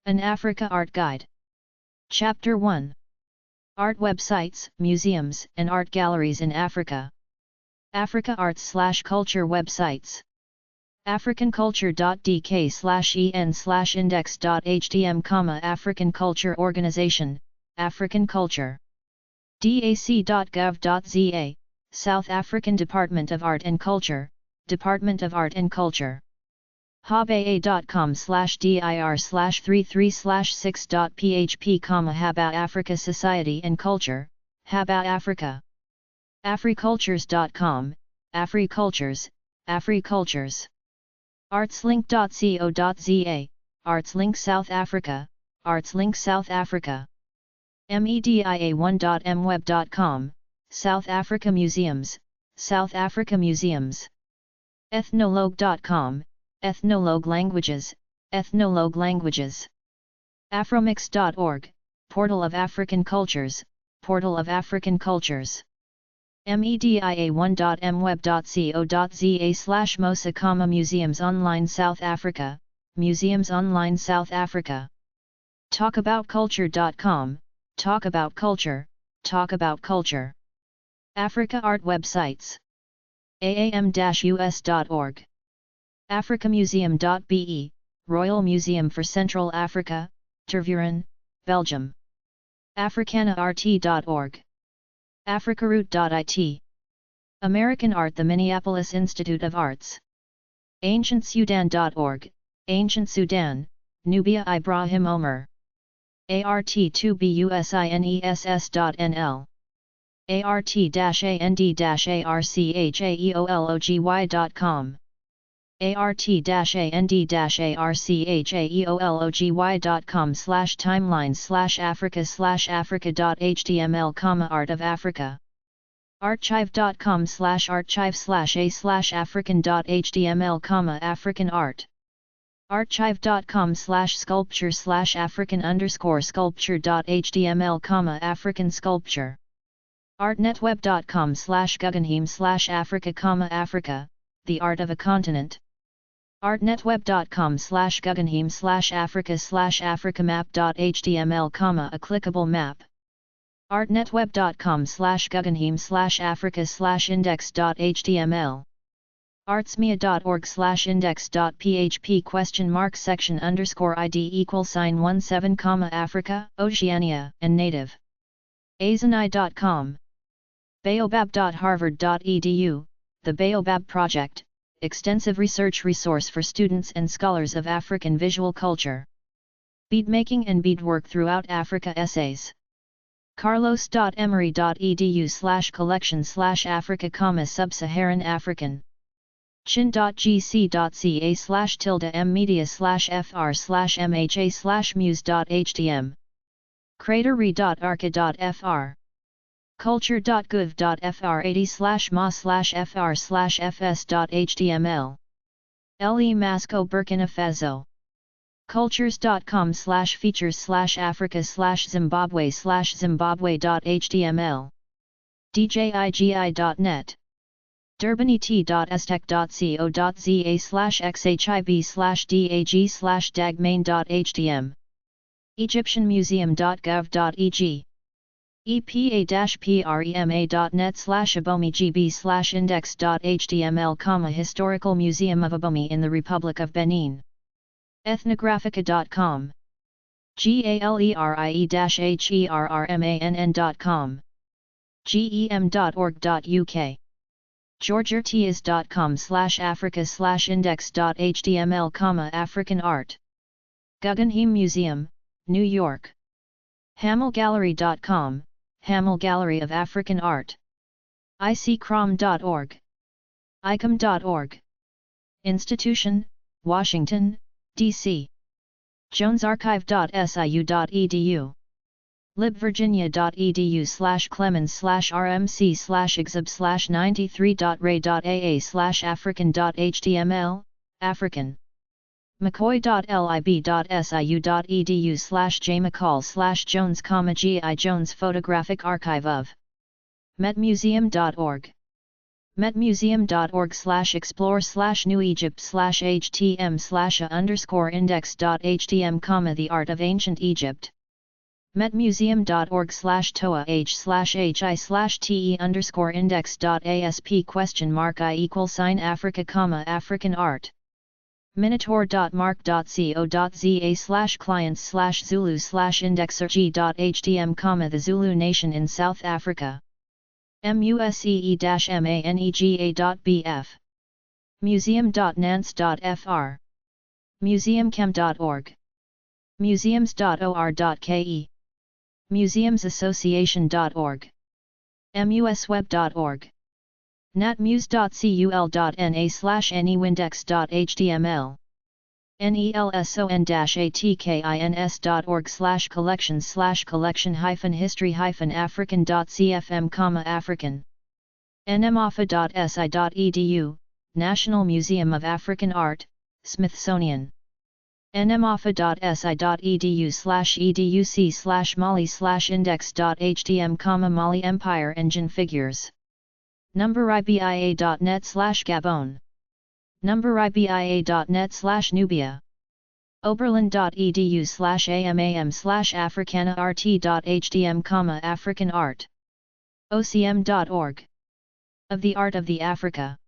An Africa Art Guide. Chapter 1. Art websites, museums, and art galleries in Africa. Africa Arts/Culture websites. africanculture.dk/en/index.htm, African Culture Organization, African Culture. dac.gov.za, South African Department of Art and Culture, Department of Art and Culture. habaa.com/dir/33/6.php, Haba Africa Society and Culture, Haba Africa. africultures.com, Africultures, Africultures. artslink.co.za, Artslink South Africa, Artslink South Africa. media1.mweb.com, South Africa Museums, South Africa Museums. ethnologue.com, Ethnologue Languages, Ethnologue Languages. afromix.org, Portal of African Cultures, Portal of African Cultures. media1.mweb.co.za/Mosa, Museums Online South Africa, Museums Online South Africa. talkaboutculture.com, Talk About Culture, Talk About Culture. Africa Art websites. aam-us.org. africamuseum.be, Royal Museum for Central Africa, Tervuren, Belgium. africanaart.org. africaroute.it. American Art, the Minneapolis Institute of Arts. ancientsudan.org, Ancient Sudan, Nubia Ibrahim Omer. art2busines.nl. art-and-archaeology.com. art-and-archaeology.com/timelines/africa/africa.html, Art of Africa. archive.com/archive/a/african.html, African Art. archive.com/sculpture/african_sculpture.html, African Sculpture. artnetweb.com/guggenheim/africa, Africa, the art of a continent. artnetweb.com/guggenheim/africa/africamap.html, a clickable map. artnetweb.com/guggenheim/africa/index.html. artsmia.org/index.php !ID=17, Africa, Oceania, and Native. azani.com. baobab.harvard.edu, the Baobab Project, extensive research resource for students and scholars of African visual culture. Beadmaking and beadwork throughout Africa essays. carlos.emory.edu/collection/Africa, Sub-Saharan African. chin.gc.ca/tilde-mmedia/fr/mha/muse.htm. cratery.arca.fr. culture.gov.fr/80/ma/fr/fs.html. Le Masco, Burkina Faso. cultures.com/features/Africa/Zimbabwe/Zimbabwe.html. djigi.net. durbanit.estec.co.za/xhib/dag/dagmain.htm. egyptianmuseum.gov.eg. epa-prema.net/abomey/gb/index.html, Historical Museum of Abomey in the Republic of Benin. ethnographica.com. galerie-herrmann.com. gem.org.uk. georgiartias.com/africa/index.html, African Art. Guggenheim Museum, New York. hamelgallery.com, Hamel Gallery of African Art. iccrom.org. icom.org. Institution, Washington, D.C. jonesarchive.siu.edu. libvirginia.edu/clemens/rmc/exhib/93.ray.aa/african.html, African. mccoy.lib.siu.edu/jmccall/jones, G.I. Jones Photographic Archive of. metmuseum.org. metmuseum.org/explore/new-egypt/htm/a_index.htm, The Art of Ancient Egypt. metmuseum.org/toa/hi/te_index.asp?i=Africa, African art. minotaur.mark.co.za/clients/zulu/indexerg.htm, The Zulu Nation in South Africa. musee-manega.bf. museum.nance.fr. museumchem.org. museums.or.ke. museumsassociation.org. musweb.org. natmuse.cul.na/newindex.html. nelson-atkins.org/collection/collection-history-african.cfm, African. nmafa.si.edu, National Museum of African Art, Smithsonian. nmafa.si.edu/educ/mali/index.htm, Mali Empire Engine Figures. numberibia.net/Gabon. numberibia.net/Nubia. oberlin.edu/amam/africanaart.htm, African art. ocm.org. Of the Art of the Africa.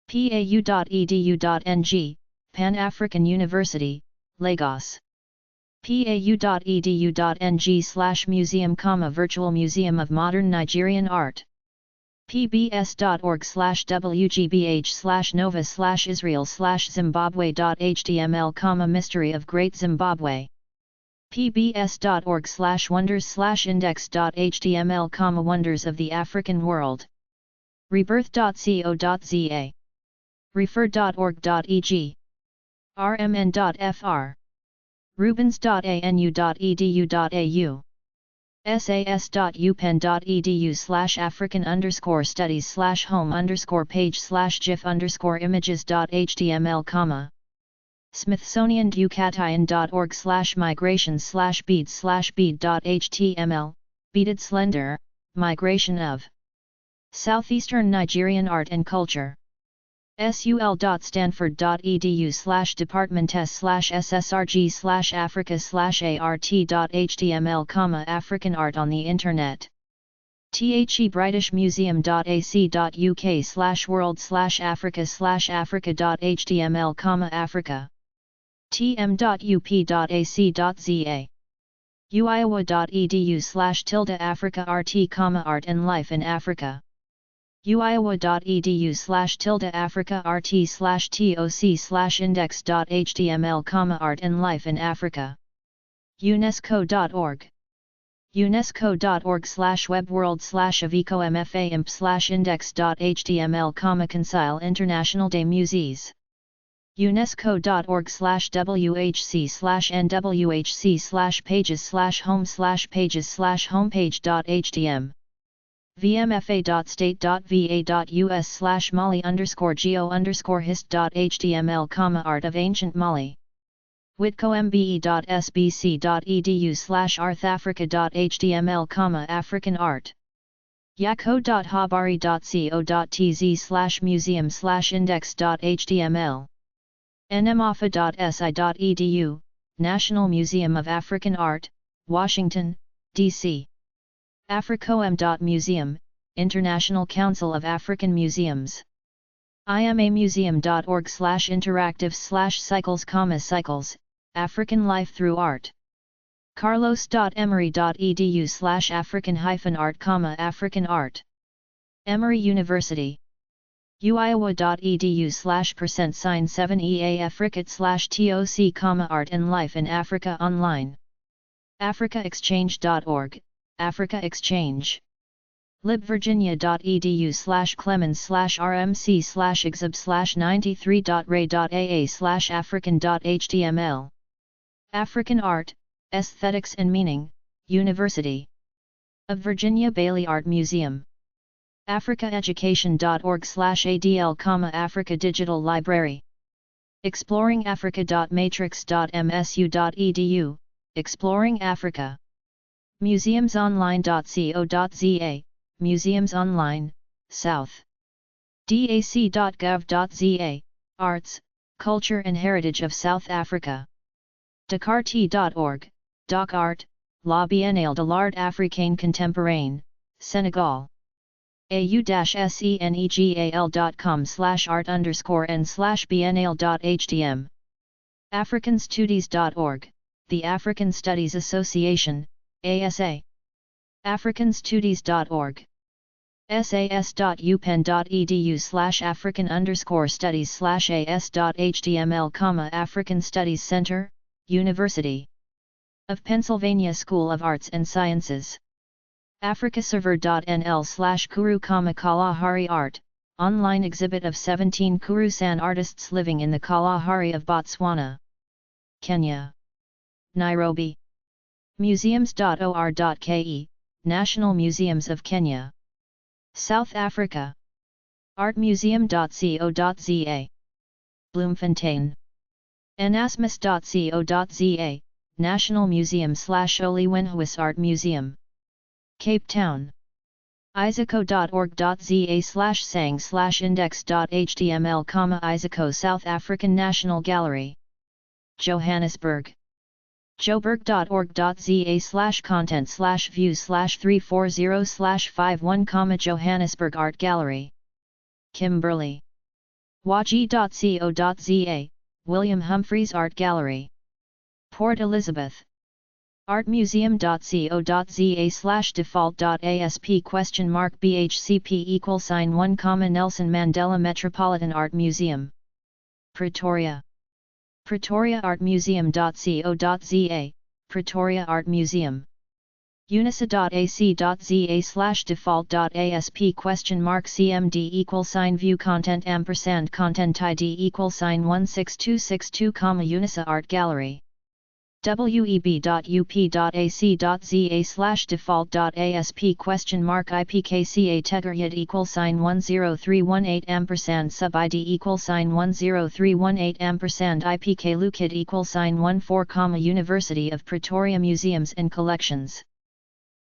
pau.edu.ng, Pan-African University, Lagos. pau.edu.ng/museum, Virtual Museum of Modern Nigerian Art. pbs.org/wgbh/nova/israel/zimbabwe.html, Mystery of Great Zimbabwe. pbs.org/wonders/index.html, Wonders of the African World. rebirth.co.za. refer.org.eg. rmn.fr. rubens.anu.edu.au. sas.upenn.edu/african_studies/home_page/gif_images.html, smithsonian.ucatine.org/migration/bead/bead.html, Beaded Slender, Migration of Southeastern Nigerian Art and Culture. sul.stanford.edu/departments/ssrg/africa/art.html, African art on the Internet. thebritishmuseum.ac.uk/world/africa/africa.html, Africa. tm.up.ac.za. uiowa.edu/Africa-RT, Art and Life in Africa. uiowa.edu/Africa-RT/toc/index.html, Art and Life in Africa. unesco.org. unesco.org/webworld/of-ecomfa-imp/index.html, Concile International des Musées. unesco.org/whc/nwhc/pages/home/pages/homepage.htm. vmfa.state.va.us/mali_geo_hist.html, Art of Ancient Mali. witcombe.sbc.edu/arthafrica.html, African art. yako.habari.co.tz/museum/index.html. nmafa.si.edu, National Museum of African Art, Washington, D.C. africoem.museum, International Council of African Museums. imamuseum.org/interactive/cycles, African Life Through Art. carlos.emory.edu/african-art, African art. Emory University. uiowa.edu/%7ea-africat/toc, Art and Life in Africa online. africaexchange.org, Africa Exchange. libvirginia.edu/clemens/rmc/exhib/93.ray.aa/african.html. African Art, Aesthetics and Meaning, University of Virginia Bailey Art Museum. africaeducation.org/adl, Africa Digital Library. exploringafrica.matrix.msu.edu, Exploring Africa. museumsonline.co.za, Museums Online, South. dac.gov.za, Arts, Culture and Heritage of South Africa. Dakarty.org, Doc Art, La Biennale de l'Art Africain Contemporain, Senegal. au-senegal.com/art_n/biennale.htm. africanstudies.org, the African Studies Association, ASA. africanstudies.org. sas.upenn.edu/african_studies/as.html, African Studies Center, University of Pennsylvania School of Arts and Sciences. africaserver.nl/Kuru, Kalahari Art, online exhibit of 17 Kuru-San artists living in the Kalahari of Botswana, Kenya. Nairobi. Museums.or.ke, National Museums of Kenya. South Africa. artmuseum.co.za. Bloemfontein. Erasmus.co.za, National Museum/Oliwenhuis Art Museum. Cape Town. isaaco.org.za/sang/index.html, Isaaco South African National Gallery. Johannesburg. joburg.org.za/content/view/340/51, Johannesburg Art Gallery. Kimberley. waji.co.za, William Humphreys Art Gallery. Port Elizabeth. artmuseum.co.za/default.asp?bhcp=1, Nelson Mandela Metropolitan Art Museum. Pretoria. pretoriaartmuseum.co.za, Pretoria Art Museum. unisa.ac.za/default.asp?cmd=view content &content ID =16262, Unisa Art Gallery. web.up.ac.za/default.asp?ipkca Tegeryad =10318 sub ID =10318 ipk Lukid =14, University of Pretoria Museums and Collections.